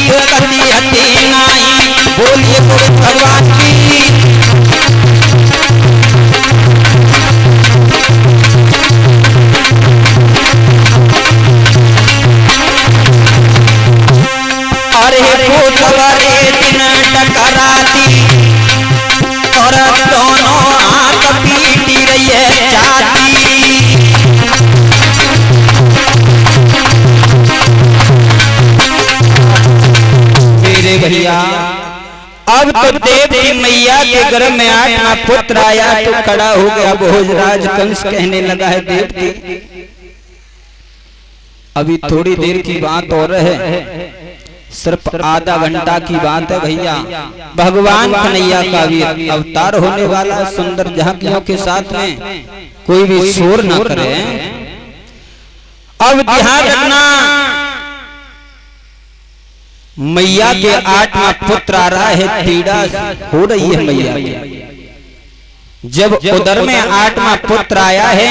कदी हटे नाई। बोलिए गोविंद भगवान की। अरे सवारे दिन टकराती और दोनों हाथ पीटी रही है जाती। मेरे भैया अब तो देवी मैया के गर्भ में 8वां पुत्र आया तो खड़ा हो गया भोजराज। कंस कहने लगा है देवती अभी थोड़ी देर की बात और है, सिर्फ आधा घंटा की बात है भैया। भगवान कन्हैया का भी अवतार होने वाला है। सुंदर झांकियों के साथ में कोई भी शोर ना करे। अब ध्यान रखना मैया के 8वां पुत्र आ रहा है। पीड़ा हो रही है मैया की। जब उदर में 8वां पुत्र आया है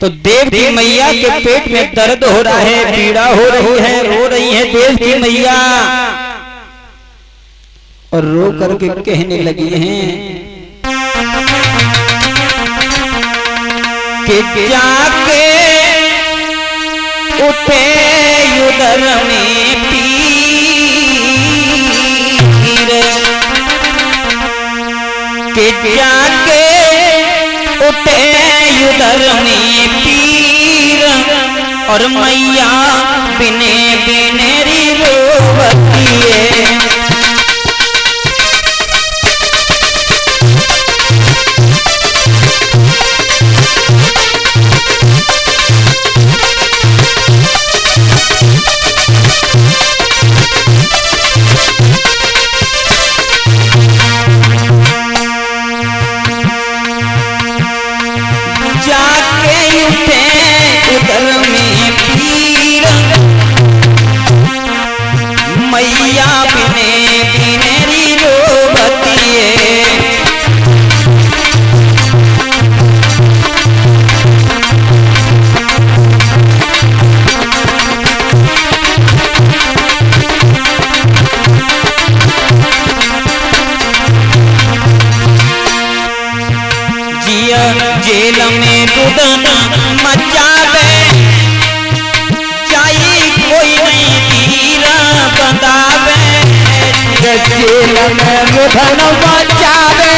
तो देवकी मैया के पेट में दर्द हो रहा है, पीड़ा हो रही है, रो रही है देवकी मैया। और रो करके कहने लगी हैं कि जाके उठे उदर में पीर, कि जाके उठे उदर में पीर और मैया बिने बिनेरी रोवती है। जेल में रुदना मचावे चाहिए कोई नहीं धीरा बंधावे। जेल में रुदना मचावे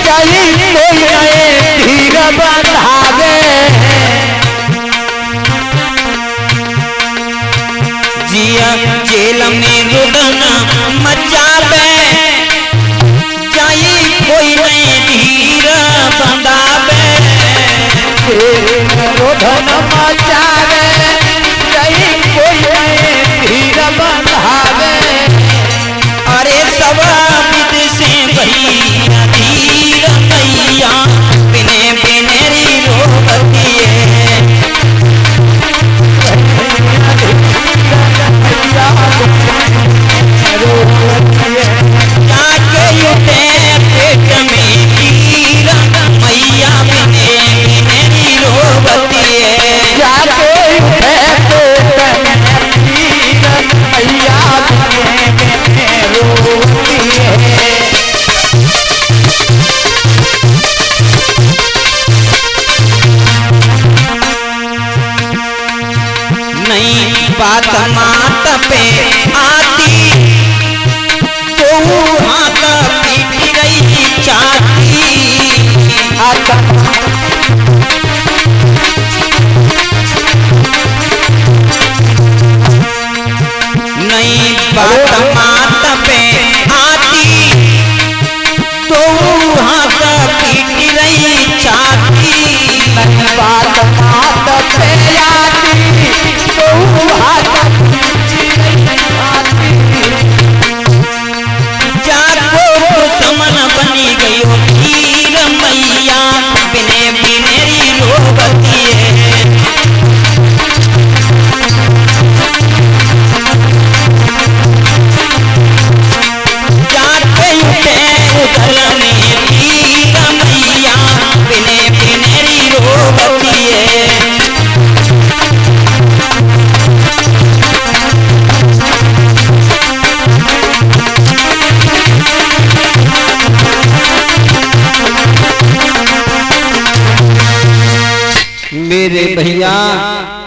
चाहिए कोई नहीं धीरा बंधावे। जिया जेल में रुदना मचावे चाहिए कोई नहीं धीरा बंधावे। रोधन मचावे चाहिए कोई नहीं धीरा बंधावे। अरे सब विद से भैया धीर मैया बिने बिनेरी रोवती है। जाके उठे पेट में पीर मैया बिने बिनेरी रोवती है। जाके उठे पेट में पीर मैया बिने बिनेरी रोवती है। नहीं बात मात पे आती तो हाथ पीट रही चाहती। नहीं बात मात पे आती तो हाथ पीट रही चाहती। नहीं बात मात पे आती तो हाथ पीट रही चाहती। जाको दुश्मन बनी गई हो धीर मैया बिने बिनेरी रोवती है।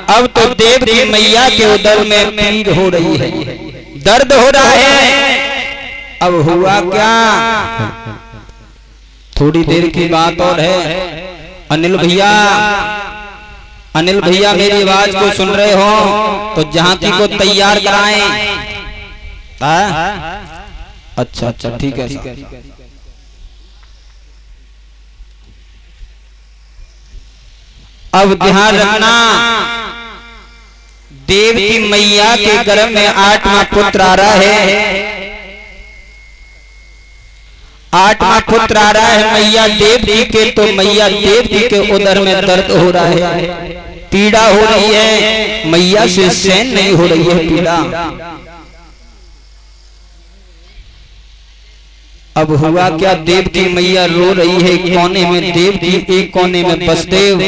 अब तो देव की मैया के उदर में पीड़ हो रही है, दर्द हो रहा है। अब हुआ क्या, थोड़ी देर की बात और है। अनिल भैया, अनिल भैया मेरी आवाज को सुन रहे हो तो झांकी को तैयार कराएं। अच्छा अच्छा ठीक है। अब ध्यान रखना, देव की मैया के गर्भ में 8वां पुत्र आ रहा है। 8वां पुत्र आ रहा है मैया देव जी के, तो मैया देव जी के उदर में दर्द हो रहा है, पीड़ा हो रही है, मैया से सहन नहीं हो रही है पीड़ा। अब हुआ क्या, देव की मैया रो रही है, एक कोने में देव जी, एक कोने में बसदेव।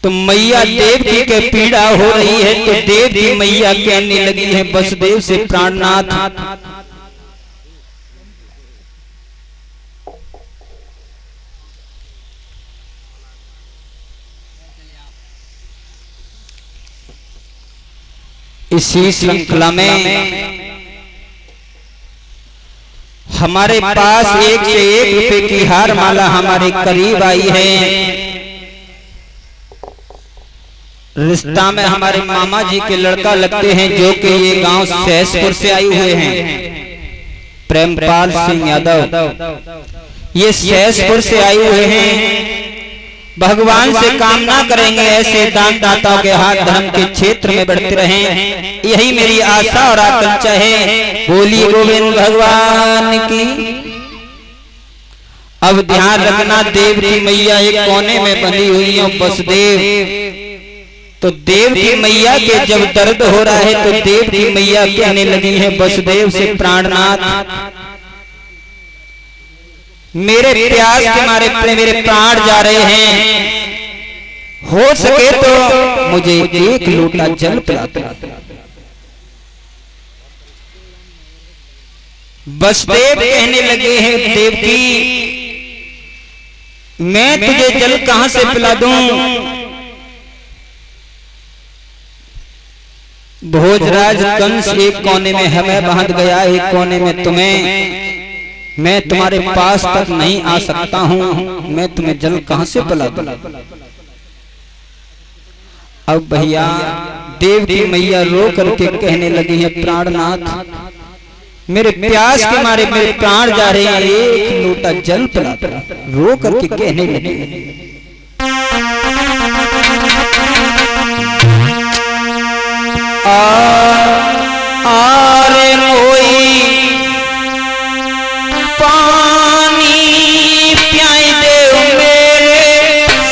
तो मैया देव जी के पीड़ा हो रही है तो देव जी मैया कहने लगी है बसदेव से, प्राणनाथ इसी श्रृंखला में हमारे पास 1 से 1 रुपए की हार माला हमारे करीब आई है। रिश्ता में हमारे मामा जी के लड़का लगते हैं, जो कि ये गांव सहसपुर से आए हुए हैं, प्रेमपाल सिंह यादव। ये सहसपुर से आए हुए हैं। भगवान से कामना करेंगे ऐसे दान दाताओं के हाथ धर्म के क्षेत्र में बढ़ते रहें, यही मेरी आशा और आकांक्षा है। बोलिए गोविंद भगवान की। अब ध्यान रखना, देव की मैया एक कोने में बनी हुई है बसदेव। तो देव की मैया के जब दर्द हो रहा है तो देव की मैया कहने लगी है बसदेव से, प्राणनाथ मेरे प्यास के मारे मेरे प्राण जा रहे हैं, हो सके तो मुझे 1 लोटा जल पिला दो। बसदेव कहने लगे हैं देवकी, मैं तुझे जल कहां से पिला दूं? भोजराज कंस एक कोने में हमें बांध गया, एक कोने में तुम्हें। मैं तुम्हारे पास तक नहीं आ सकता हूं, मैं तुम्हें जल कहां से पिला दूं? अब भैया देव की मैया रो करके कहने लगी है, प्राणनाथ मेरे प्यास के मारे मेरे प्राण जा रहे हैं, 1 लोटा जल पिला दो। रो करके कहने लगी आरे मोई पानी प्याई दे मेरे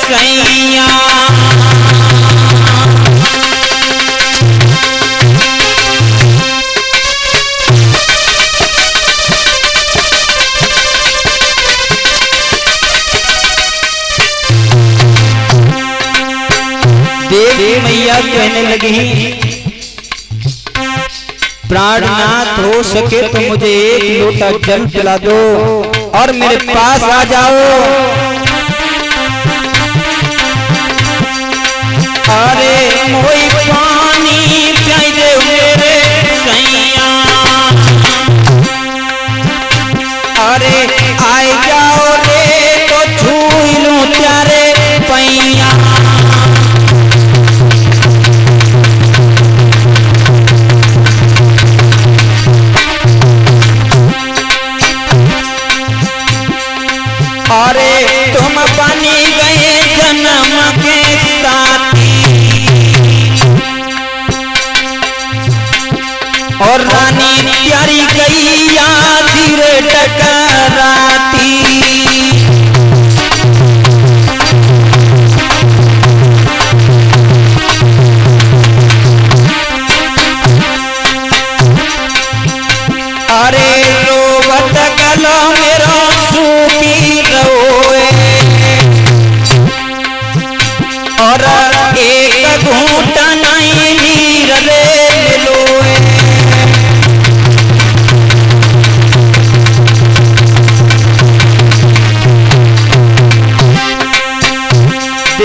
सैया, देवी मैया कहने लगी, प्राणनाथ हो सके तो मुझे 1 लोटा जल पिला दो और मेरे पास आ जाओ। अरे मोई पानी पियाई दे मेरे सैया, अरे आए जाओ रे तो छू लूं प्यारे पैया। अरे तुम बनी गए जन्म के साथी,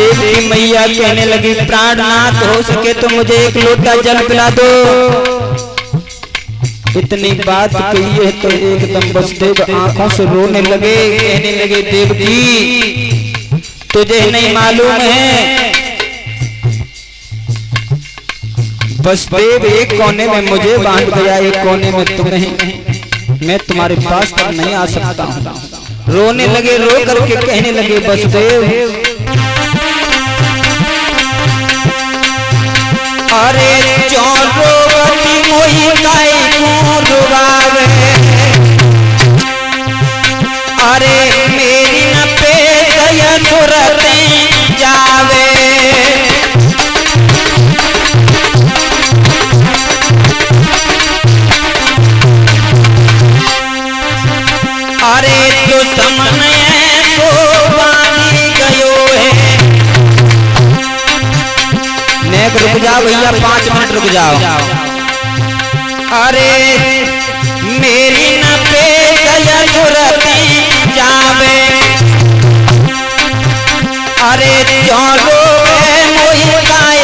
देव की मैया कहने लगी प्राणनाथ हो सके तो मुझे एक लोटा जल पिला दो। इतनी बात कही है तो एकदम वसुदेव आंखों से रोने लगे, कहने लगे देवकी तुझे नहीं मालूम है वसुदेव एक कोने में मुझे बांध गया, एक कोने में तुम्हें, मैं तुम्हारे पास तक नहीं आ सकता हूँ। रोने लगे, रो करके कहने लगे वसुदेव अरे चौरोवती मोही काई को रुवावे, अरे मेरी न पे गया सुरते जावे, अरे जो सामने को बांधी गयो है। नेक रुक जाओ भैया, 5 मिनट रुक जाओ। अरे मेरी न पे गया सुरती जावे, अरे चलो मोही काई